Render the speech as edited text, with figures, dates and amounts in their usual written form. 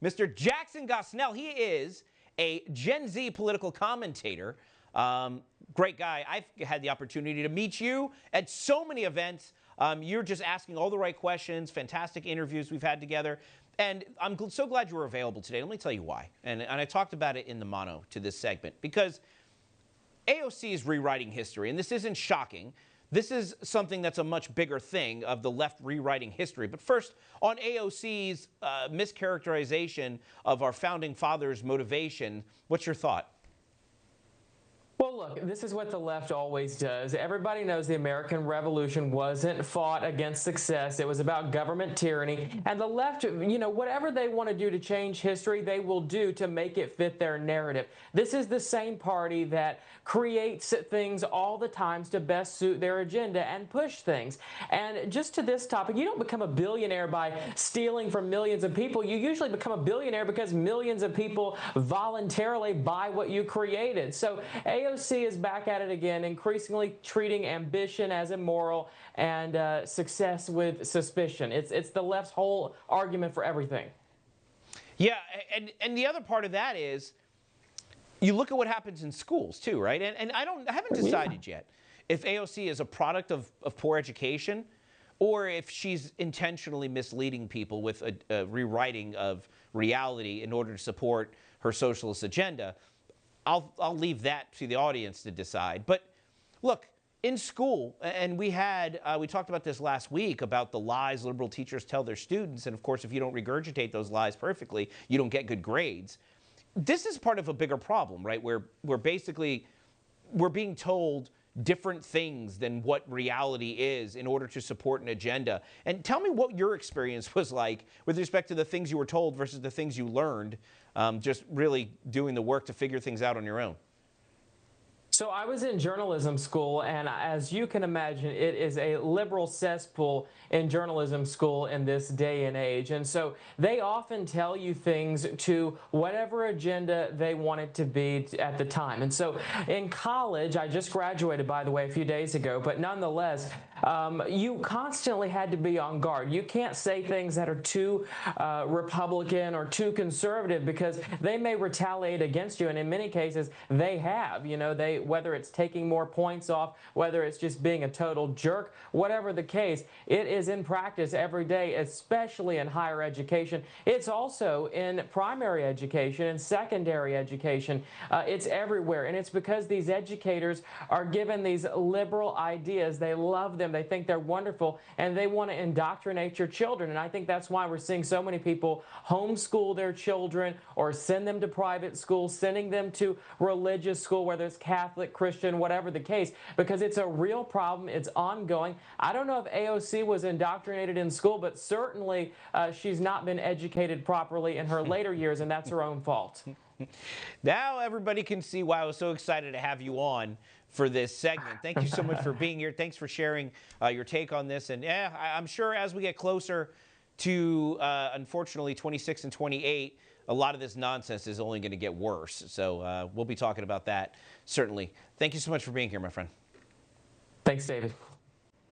Mr. Jackson Gosnell. He is a Gen Z political commentator. Great guy. I've had the opportunity to meet you at so many events. You're just asking all the right questions, fantastic interviews we've had together. And I'm so glad you were available today. Let me tell you why. And I talked about it in the mono to this segment because AOC is rewriting history, and this isn't shocking. This is something that's a much bigger thing of the left rewriting history. But first, on AOC's mischaracterization of our founding fathers' motivation, what's your thought? Well, look, this is what the left always does. Everybody knows the American Revolution wasn't fought against success. It was about government tyranny. And the left, whatever they want to do to change history, they will do to make it fit their narrative. This is the same party that creates things all the time to best suit their agenda and push things. And just to this topic, you don't become a billionaire by stealing from millions of people. You usually become a billionaire because millions of people voluntarily buy what you created. So AOC is back at it again, increasingly treating ambition as immoral and success with suspicion. It's the left's whole argument for everything. Yeah, and the other part of that is you look at what happens in schools too, right? And I haven't decided yet if AOC is a product of poor education or if she's intentionally misleading people with a rewriting of reality in order to support her socialist agenda. I'll leave that to the audience to decide. But look, in school, and we talked about this last week about the lies liberal teachers tell their students. And of course, if you don't regurgitate those lies perfectly, you don't get good grades. This is part of a bigger problem, right? Where we're being told different things than what reality is in order to support an agenda. And tell me what your experience was like with respect to the things you were told versus the things you learned, just really doing the work to figure things out on your own. So I was in journalism school, and as you can imagine, it is a liberal cesspool in journalism school in this day and age. And so they often tell you things to whatever agenda they want it to be at the time. And so in college, I just graduated, by the way, a few days ago, but nonetheless, you constantly had to be on guard. You can't say things that are too Republican or too conservative because they may retaliate against you. And in many cases, they have, whether it's taking more points off, whether it's just being a total jerk, whatever the case, it is in practice every day, especially in higher education. It's also in primary education and secondary education. It's everywhere, and it's because these educators are given these liberal ideas. They love them. They think they're wonderful, and they want to indoctrinate your children. And I think that's why we're seeing so many people homeschool their children or send them to private school, sending them to religious school, whether it's Catholic, Christian, whatever the case, because it's a real problem. It's ongoing. I don't know if AOC was indoctrinated in school, but certainly she's not been educated properly in her later years, and that's her own fault. Now everybody can see why I was so excited to have you on for this segment. Thank you so much for being here. Thanks for sharing your take on this. And yeah, I'm sure as we get closer to, unfortunately, 26 and 28, a lot of this nonsense is only going to get worse. So we'll be talking about that, certainly. Thank you so much for being here, my friend. Thanks, David.